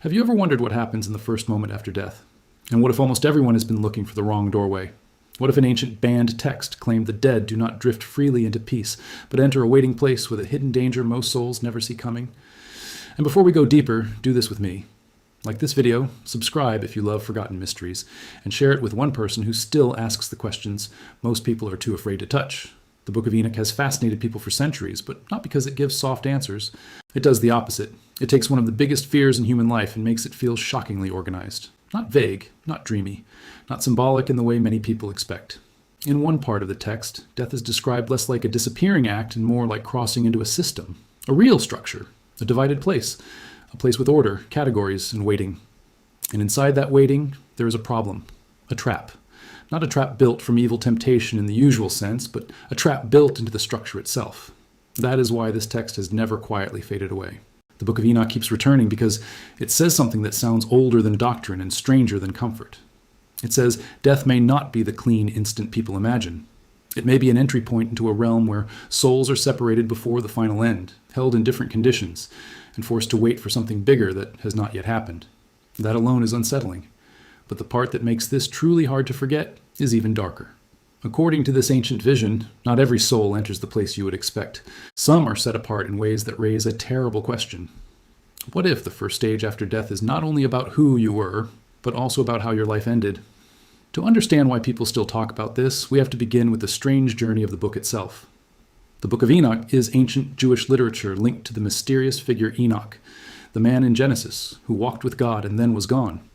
Have you ever wondered what happens in the first moment after death? And what if almost everyone has been looking for the wrong doorway? What if an ancient banned text claimed the dead do not drift freely into peace, but enter a waiting place with a hidden danger most souls never see coming? And before we go deeper, do this with me. Like this video, subscribe if you love forgotten mysteries, and share it with one person who still asks the questions most people are too afraid to touch. The Book of Enoch has fascinated people for centuries, but not because it gives soft answers. It does the opposite. It takes one of the biggest fears in human life and makes it feel shockingly organized. Not vague, not dreamy, not symbolic in the way many people expect. In one part of the text, death is described less like a disappearing act and more like crossing into a system, a real structure, a divided place, a place with order, categories, and waiting. And inside that waiting, there is a problem, a trap. Not a trap built from evil temptation in the usual sense, but a trap built into the structure itself. That is why this text has never quietly faded away. The Book of Enoch keeps returning because it says something that sounds older than doctrine and stranger than comfort. It says death may not be the clean instant people imagine. It may be an entry point into a realm where souls are separated before the final end, held in different conditions, and forced to wait for something bigger that has not yet happened. That alone is unsettling. But the part that makes this truly hard to forget is even darker. According to this ancient vision, not every soul enters the place you would expect. Some are set apart in ways that raise a terrible question. What if the first stage after death is not only about who you were, but also about how your life ended? To understand why people still talk about this, we have to begin with the strange journey of the book itself. The Book of Enoch is ancient Jewish literature linked to the mysterious figure Enoch, the man in Genesis who walked with God and then was gone.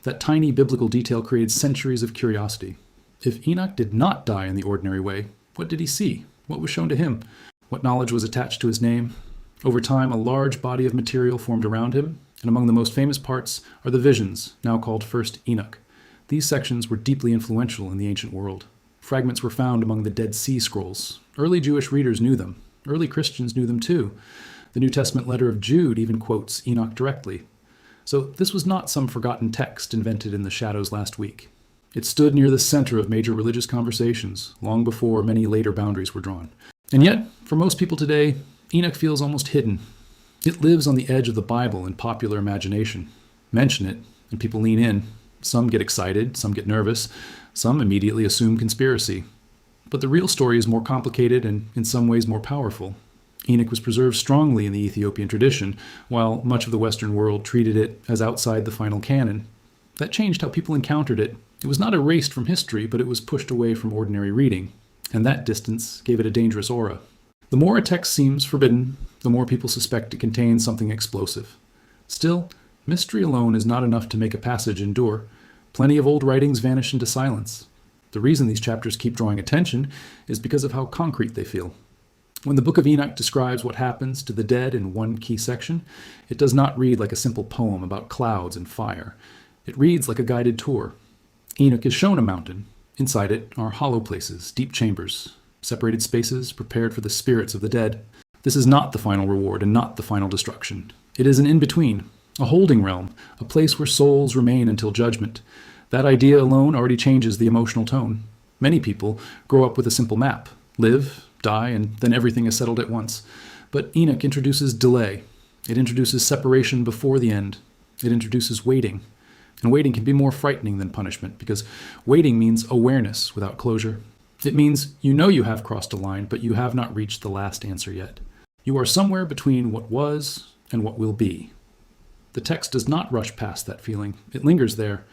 That tiny biblical detail created centuries of curiosity. If Enoch did not die in the ordinary way, what did he see? What was shown to him? What knowledge was attached to his name? Over time, a large body of material formed around him, and among the most famous parts are the visions, now called First Enoch. These sections were deeply influential in the ancient world. Fragments were found among the Dead Sea Scrolls. Early Jewish readers knew them. Early Christians knew them too. The New Testament letter of Jude even quotes Enoch directly. So this was not some forgotten text invented in the shadows last week. It stood near the center of major religious conversations, long before many later boundaries were drawn. And yet, for most people today, Enoch feels almost hidden. It lives on the edge of the Bible in popular imagination. Mention it, and people lean in. Some get excited, some get nervous, some immediately assume conspiracy. But the real story is more complicated and in some ways more powerful. Enoch was preserved strongly in the Ethiopian tradition, while much of the Western world treated it as outside the final canon. That changed how people encountered it. It was not erased from history, but it was pushed away from ordinary reading, and that distance gave it a dangerous aura. The more a text seems forbidden, the more people suspect it contains something explosive. Still, mystery alone is not enough to make a passage endure. Plenty of old writings vanish into silence. The reason these chapters keep drawing attention is because of how concrete they feel. When the Book of Enoch describes what happens to the dead in one key section, it does not read like a simple poem about clouds and fire. It reads like a guided tour. Enoch is shown a mountain. Inside it are hollow places, deep chambers, separated spaces prepared for the spirits of the dead. This is not the final reward and not the final destruction. It is an in-between, a holding realm, a place where souls remain until judgment. That idea alone already changes the emotional tone. Many people grow up with a simple map: live, die, and then everything is settled at once. But Enoch introduces delay. It introduces separation before the end. It introduces waiting. And waiting can be more frightening than punishment, because waiting means awareness without closure. It means you know you have crossed a line, but you have not reached the last answer yet. You are somewhere between what was and what will be. The text does not rush past that feeling. It lingers there.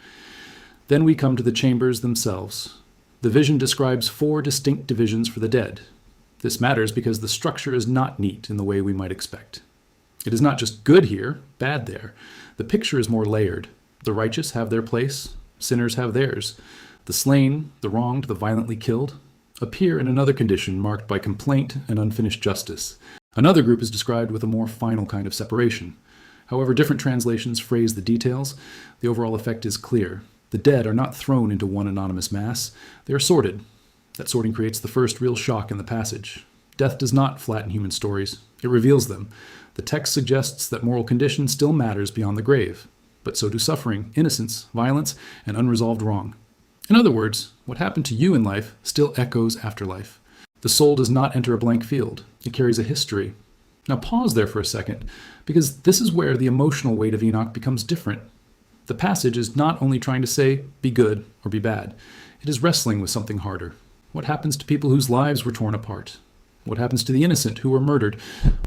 Then we come to the chambers themselves. The vision describes 4 distinct divisions for the dead. This matters because the structure is not neat in the way we might expect. It is not just good here, bad there. The picture is more layered. The righteous have their place, sinners have theirs. The slain, the wronged, the violently killed, appear in another condition marked by complaint and unfinished justice. Another group is described with a more final kind of separation. However different translations phrase the details, the overall effect is clear. The dead are not thrown into one anonymous mass. They are sorted. That sorting creates the first real shock in the passage. Death does not flatten human stories. It reveals them. The text suggests that moral condition still matters beyond the grave, but so do suffering, innocence, violence, and unresolved wrong. In other words, what happened to you in life still echoes afterlife. The soul does not enter a blank field. It carries a history Now pause there for a second, because this is where the emotional weight of Enoch becomes different. The passage is not only trying to say, be good or be bad. It is wrestling with something harder. What happens to people whose lives were torn apart? What happens to the innocent who were murdered?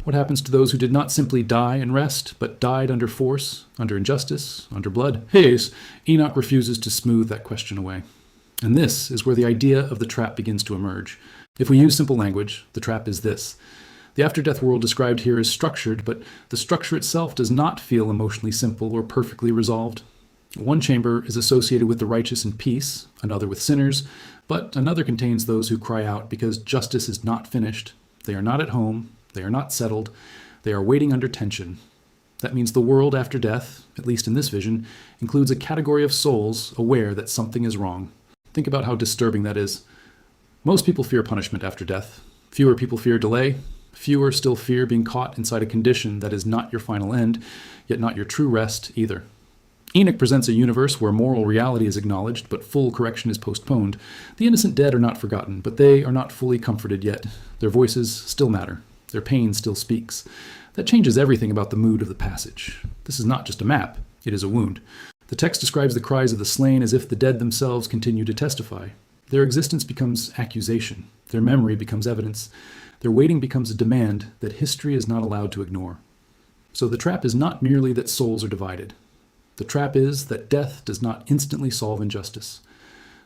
What happens to those who did not simply die and rest, but died under force, under injustice, under blood? Yes, Enoch refuses to smooth that question away. And this is where the idea of the trap begins to emerge. If we use simple language, the trap is this. The after-death world described here is structured, but the structure itself does not feel emotionally simple or perfectly resolved. One chamber is associated with the righteous and peace, another with sinners, but another contains those who cry out because justice is not finished. They are not at home, they are not settled, they are waiting under tension. That means the world after death, at least in this vision, includes a category of souls aware that something is wrong. Think about how disturbing that is. Most people fear punishment after death. Fewer people fear delay. Fewer still fear being caught inside a condition that is not your final end, yet not your true rest either. Enoch presents a universe where moral reality is acknowledged, but full correction is postponed. The innocent dead are not forgotten, but they are not fully comforted yet. Their voices still matter. Their pain still speaks. That changes everything about the mood of the passage. This is not just a map, it is a wound. The text describes the cries of the slain as if the dead themselves continue to testify. Their existence becomes accusation. Their memory becomes evidence. Their waiting becomes a demand that history is not allowed to ignore. So the trap is not merely that souls are divided. The trap is that death does not instantly solve injustice.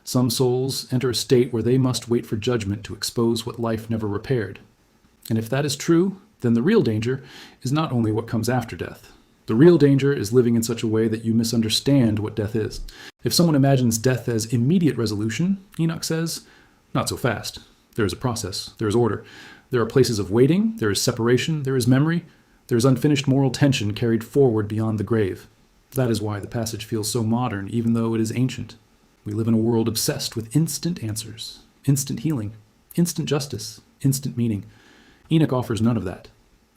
Some souls enter a state where they must wait for judgment to expose what life never repaired. And if that is true, then the real danger is not only what comes after death. The real danger is living in such a way that you misunderstand what death is. If someone imagines death as immediate resolution, Enoch says, not so fast. There is a process, there is order. There are places of waiting, there is separation, there is memory, there is unfinished moral tension carried forward beyond the grave. That is why the passage feels so modern, even though it is ancient. We live in a world obsessed with instant answers, instant healing, instant justice, instant meaning. Enoch offers none of that.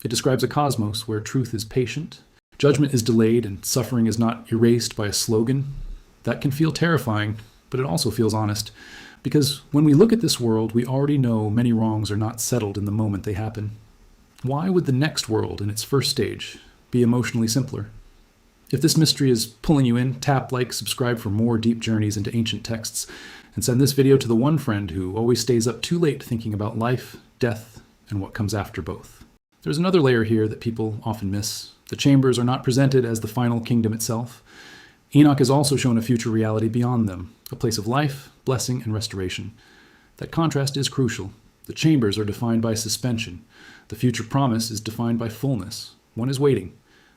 It describes a cosmos where truth is patient, judgment is delayed, and suffering is not erased by a slogan. That can feel terrifying, but it also feels honest. Because when we look at this world, we already know many wrongs are not settled in the moment they happen. Why would the next world, in its first stage, be emotionally simpler? If this mystery is pulling you in, tap like, subscribe for more deep journeys into ancient texts, and send this video to the one friend who always stays up too late thinking about life, death, and what comes after both. There's another layer here that people often miss. The chambers are not presented as the final kingdom itself. Enoch is also shown a future reality beyond them, a place of life, blessing, and restoration. That contrast is crucial. The chambers are defined by suspension. The future promise is defined by fullness. One is waiting.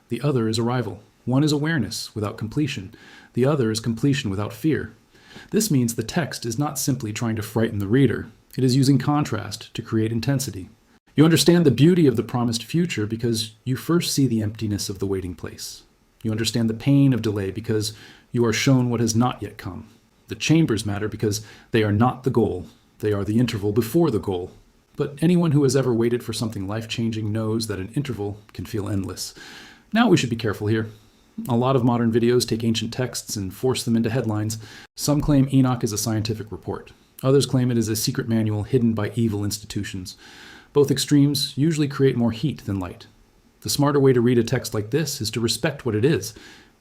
The other is arrival. One is awareness without completion. The other is completion without fear. This means the text is not simply trying to frighten the reader. It is using contrast to create intensity. You understand the beauty of the promised future because you first see the emptiness of the waiting place. You understand the pain of delay because you are shown what has not yet come. The chambers matter because they are not the goal. They are the interval before the goal. But anyone who has ever waited for something life-changing knows that an interval can feel endless. Now we should be careful here. A lot of modern videos take ancient texts and force them into headlines. Some claim Enoch is a scientific report. Others claim it is a secret manual hidden by evil institutions. Both extremes usually create more heat than light. The smarter way to read a text like this is to respect what it is.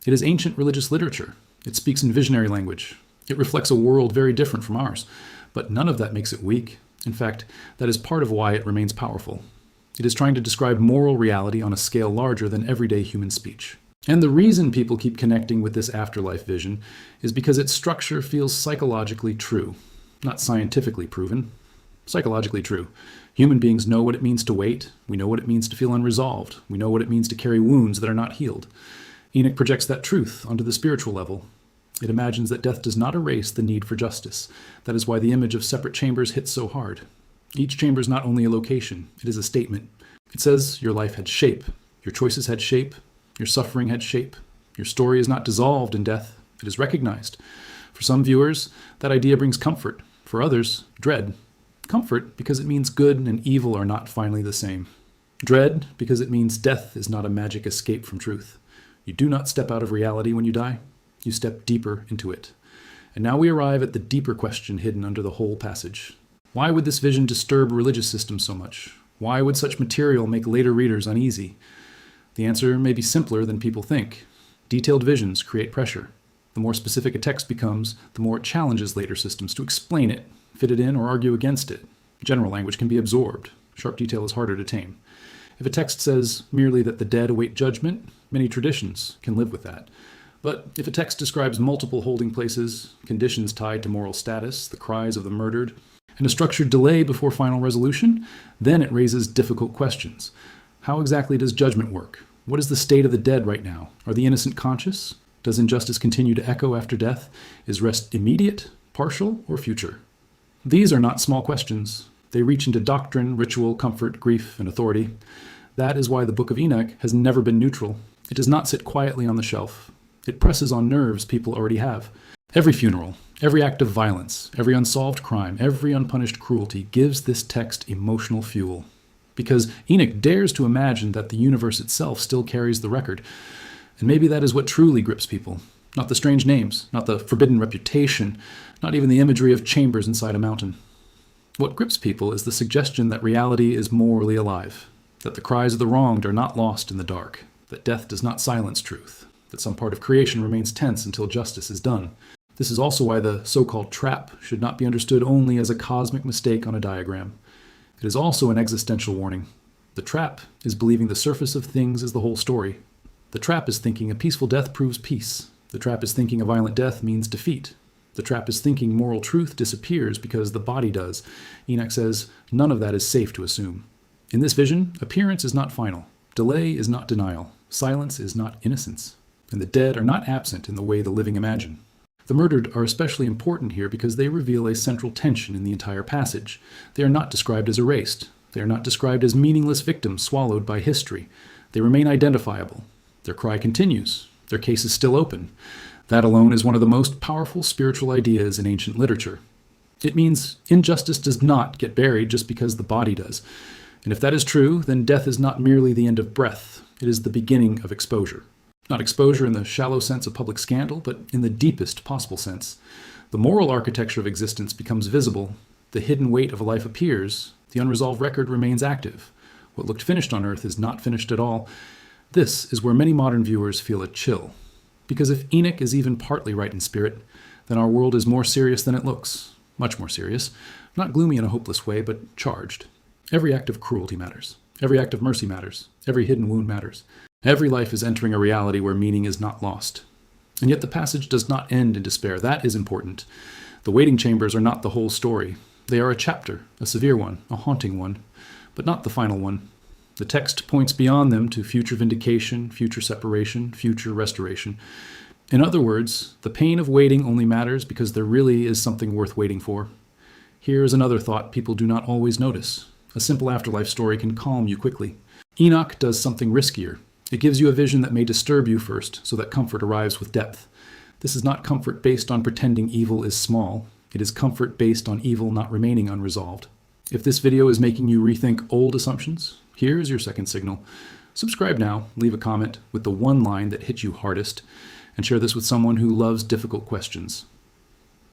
It is ancient religious literature. It speaks in visionary language. It reflects a world very different from ours. But none of that makes it weak. In fact, that is part of why it remains powerful. It is trying to describe moral reality on a scale larger than everyday human speech. And the reason people keep connecting with this afterlife vision is because its structure feels psychologically true. Not scientifically proven. Psychologically true. Human beings know what it means to wait. We know what it means to feel unresolved. We know what it means to carry wounds that are not healed. Enoch projects that truth onto the spiritual level. It imagines that death does not erase the need for justice. That is why the image of separate chambers hits so hard. Each chamber is not only a location, it is a statement. It says your life had shape. Your choices had shape. Your suffering had shape. Your story is not dissolved in death. It is recognized. For some viewers, that idea brings comfort. For others, dread. Comfort because it means good and evil are not finally the same. Dread because it means death is not a magic escape from truth. You do not step out of reality when you die. You step deeper into it. And now we arrive at the deeper question hidden under the whole passage. Why would this vision disturb religious systems so much? Why would such material make later readers uneasy? The answer may be simpler than people think. Detailed visions create pressure. The more specific a text becomes, the more it challenges later systems to explain it, fit it in, or argue against it. General language can be absorbed. Sharp detail is harder to tame. If a text says merely that the dead await judgment, many traditions can live with that. But if a text describes multiple holding places, conditions tied to moral status, the cries of the murdered, and a structured delay before final resolution, then it raises difficult questions. How exactly does judgment work? What is the state of the dead right now? Are the innocent conscious? Does injustice continue to echo after death? Is rest immediate, partial, or future? These are not small questions. They reach into doctrine, ritual, comfort, grief, and authority. That is why the Book of Enoch has never been neutral. It does not sit quietly on the shelf. It presses on nerves people already have. Every funeral, every act of violence, every unsolved crime, every unpunished cruelty gives this text emotional fuel. Because Enoch dares to imagine that the universe itself still carries the record. And maybe that is what truly grips people. Not the strange names, not the forbidden reputation, not even the imagery of chambers inside a mountain. What grips people is the suggestion that reality is morally alive, that the cries of the wronged are not lost in the dark, that death does not silence truth, that some part of creation remains tense until justice is done. This is also why the so-called trap should not be understood only as a cosmic mistake on a diagram. It is also an existential warning. The trap is believing the surface of things is the whole story. The trap is thinking a peaceful death proves peace. The trap is thinking a violent death means defeat. The trap is thinking moral truth disappears because the body does. Enoch says none of that is safe to assume. In this vision, appearance is not final. Delay is not denial. Silence is not innocence. And the dead are not absent in the way the living imagine. The murdered are especially important here because they reveal a central tension in the entire passage. They are not described as erased. They are not described as meaningless victims swallowed by history. They remain identifiable. Their cry continues. Their case is still open. That alone is one of the most powerful spiritual ideas in ancient literature. It means injustice does not get buried just because the body does. And if that is true, then death is not merely the end of breath. It is the beginning of exposure. Not exposure in the shallow sense of public scandal, but in the deepest possible sense. The moral architecture of existence becomes visible. The hidden weight of a life appears. The unresolved record remains active. What looked finished on earth is not finished at all. This is where many modern viewers feel a chill. Because if Enoch is even partly right in spirit, then our world is more serious than it looks. Much more serious. Not gloomy in a hopeless way, but charged. Every act of cruelty matters. Every act of mercy matters. Every hidden wound matters. Every life is entering a reality where meaning is not lost. And yet the passage does not end in despair. That is important. The waiting chambers are not the whole story. They are a chapter, a severe one, a haunting one, but not the final one. The text points beyond them to future vindication, future separation, future restoration. In other words, the pain of waiting only matters because there really is something worth waiting for. Here is another thought people do not always notice. A simple afterlife story can calm you quickly. Enoch does something riskier. It gives you a vision that may disturb you first, so that comfort arrives with depth. This is not comfort based on pretending evil is small. It is comfort based on evil not remaining unresolved. If this video is making you rethink old assumptions, here is your second signal. Subscribe now, leave a comment with the one line that hit you hardest, and share this with someone who loves difficult questions.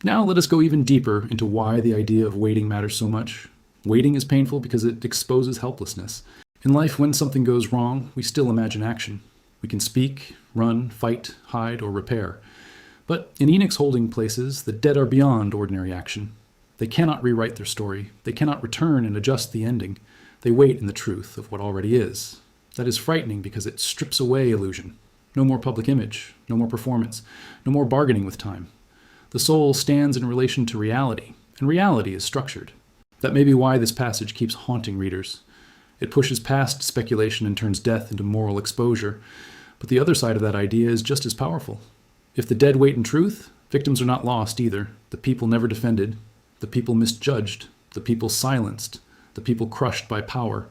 Now let us go even deeper into why the idea of waiting matters so much. Waiting is painful because it exposes helplessness. In life, when something goes wrong, we still imagine action. We can speak, run, fight, hide, or repair. But in Enoch's holding places, the dead are beyond ordinary action. They cannot rewrite their story. They cannot return and adjust the ending. They wait in the truth of what already is. That is frightening because it strips away illusion. No more public image, no more performance, no more bargaining with time. The soul stands in relation to reality, and reality is structured. That may be why this passage keeps haunting readers. It pushes past speculation and turns death into moral exposure. But the other side of that idea is just as powerful. If the dead wait in truth, victims are not lost either. The people never defended, the people misjudged, the people silenced, the people crushed by power.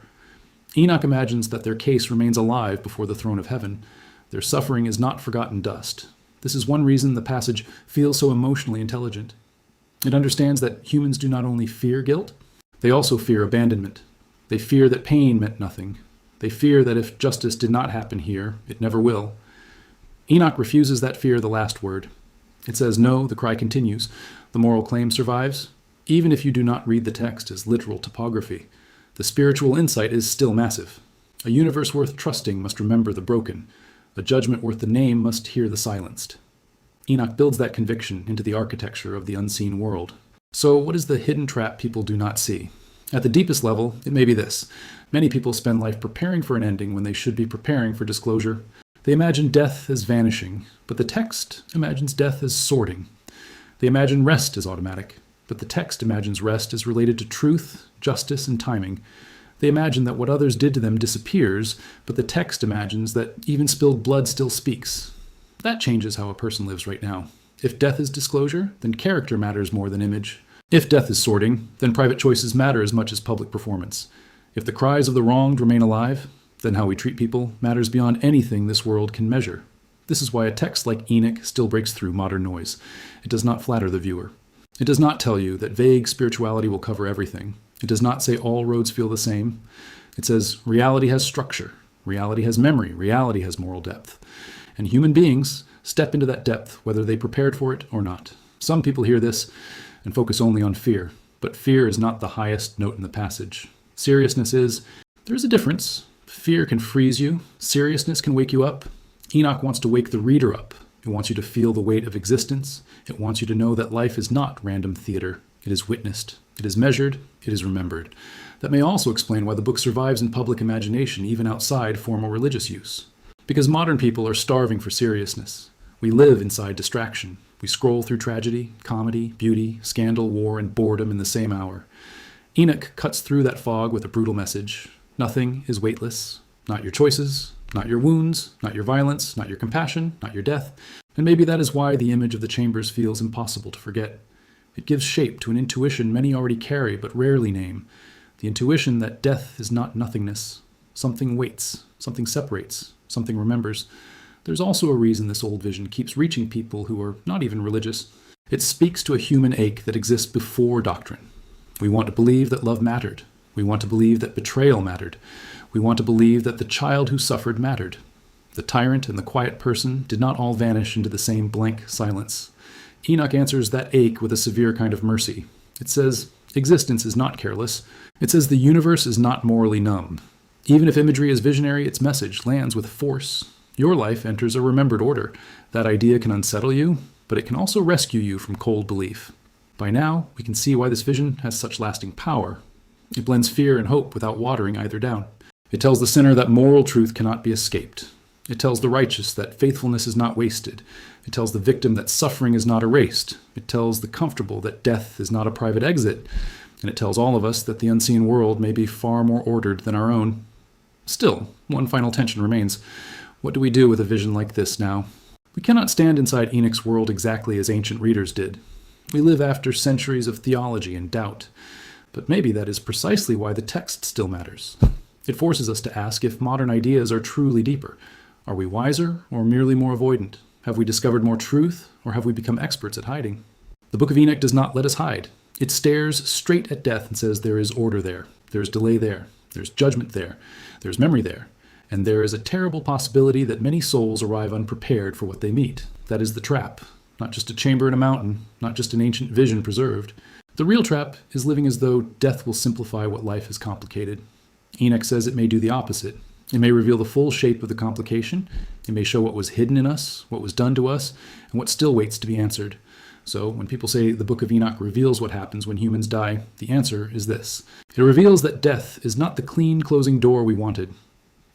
Enoch imagines that their case remains alive before the throne of heaven. Their suffering is not forgotten dust. This is one reason the passage feels so emotionally intelligent. It understands that humans do not only fear guilt, they also fear abandonment. They fear that pain meant nothing. They fear that if justice did not happen here, it never will. Enoch refuses that fear the last word. It says no, the cry continues. The moral claim survives, even if you do not read the text as literal topography. The spiritual insight is still massive. A universe worth trusting must remember the broken. A judgment worth the name must hear the silenced. Enoch builds that conviction into the architecture of the unseen world. So what is the hidden trap people do not see? At the deepest level, it may be this. Many people spend life preparing for an ending when they should be preparing for disclosure. They imagine death as vanishing, but the text imagines death as sorting. They imagine rest as automatic, but the text imagines rest as related to truth, justice, and timing. They imagine that what others did to them disappears, but the text imagines that even spilled blood still speaks. That changes how a person lives right now. If death is disclosure, then character matters more than image. If death is sorting, then private choices matter as much as public performance. If the cries of the wronged remain alive, then how we treat people matters beyond anything this world can measure. This is why a text like Enoch still breaks through modern noise. It does not flatter the viewer. It does not tell you that vague spirituality will cover everything. It does not say all roads feel the same. It says reality has structure, reality has memory, reality has moral depth. And human beings step into that depth whether they prepared for it or not. Some people hear this and focus only on fear, but fear is not the highest note in the passage. Seriousness is. There's a difference. Fear can freeze you. Seriousness can wake you up. Enoch wants to wake the reader up. It wants you to feel the weight of existence. It wants you to know that life is not random theater. It is witnessed. It is measured. It is remembered. That may also explain why the book survives in public imagination, even outside formal religious use. Because modern people are starving for seriousness. We live inside distraction. We scroll through tragedy, comedy, beauty, scandal, war, and boredom in the same hour. Enoch cuts through that fog with a brutal message. Nothing is weightless. Not your choices, not your wounds, not your violence, not your compassion, not your death. And maybe that is why the image of the chambers feels impossible to forget. It gives shape to an intuition many already carry but rarely name. The intuition that death is not nothingness. Something waits, something separates, something remembers. There's also a reason this old vision keeps reaching people who are not even religious. It speaks to a human ache that exists before doctrine. We want to believe that love mattered. We want to believe that betrayal mattered. We want to believe that the child who suffered mattered. The tyrant and the quiet person did not all vanish into the same blank silence. Enoch answers that ache with a severe kind of mercy. It says, existence is not careless. It says the universe is not morally numb. Even if imagery is visionary, its message lands with force. Your life enters a remembered order. That idea can unsettle you, but it can also rescue you from cold belief. By now, we can see why this vision has such lasting power. It blends fear and hope without watering either down. It tells the sinner that moral truth cannot be escaped. It tells the righteous that faithfulness is not wasted. It tells the victim that suffering is not erased. It tells the comfortable that death is not a private exit. And it tells all of us that the unseen world may be far more ordered than our own. Still, one final tension remains. What do we do with a vision like this now? We cannot stand inside Enoch's world exactly as ancient readers did. We live after centuries of theology and doubt. But maybe that is precisely why the text still matters. It forces us to ask if modern ideas are truly deeper. Are we wiser or merely more avoidant? Have we discovered more truth or have we become experts at hiding? The Book of Enoch does not let us hide. It stares straight at death and says there is order there, there's delay there, there's judgment there, there's memory there. And there is a terrible possibility that many souls arrive unprepared for what they meet. That is the trap. Not just a chamber in a mountain, not just an ancient vision preserved. The real trap is living as though death will simplify what life is complicated. Enoch says it may do the opposite. It may reveal the full shape of the complication. It may show what was hidden in us, what was done to us, and what still waits to be answered. So when people say the Book of Enoch reveals what happens when humans die, the answer is this. It reveals that death is not the clean closing door we wanted.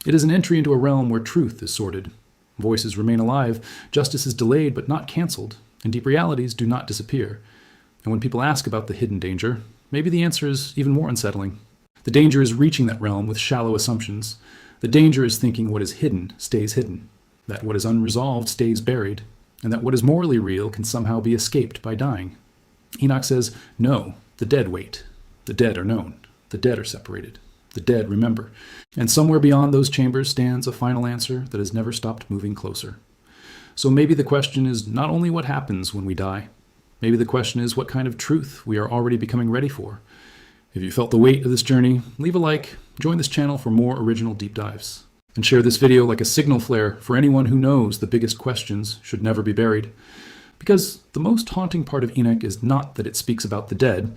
It is an entry into a realm where truth is sorted. Voices remain alive, justice is delayed but not canceled, and deep realities do not disappear. And when people ask about the hidden danger, maybe the answer is even more unsettling. The danger is reaching that realm with shallow assumptions. The danger is thinking what is hidden stays hidden, that what is unresolved stays buried, and that what is morally real can somehow be escaped by dying. Enoch says, no, the dead wait. The dead are known. The dead are separated. The dead remember. And somewhere beyond those chambers stands a final answer that has never stopped moving closer. So maybe the question is not only what happens when we die. Maybe the question is what kind of truth we are already becoming ready for. If you felt the weight of this journey, leave a like, join this channel for more original deep dives, and share this video like a signal flare for anyone who knows the biggest questions should never be buried. Because the most haunting part of Enoch is not that it speaks about the dead,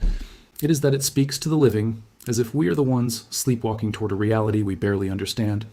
it is that it speaks to the living as if we are the ones sleepwalking toward a reality we barely understand.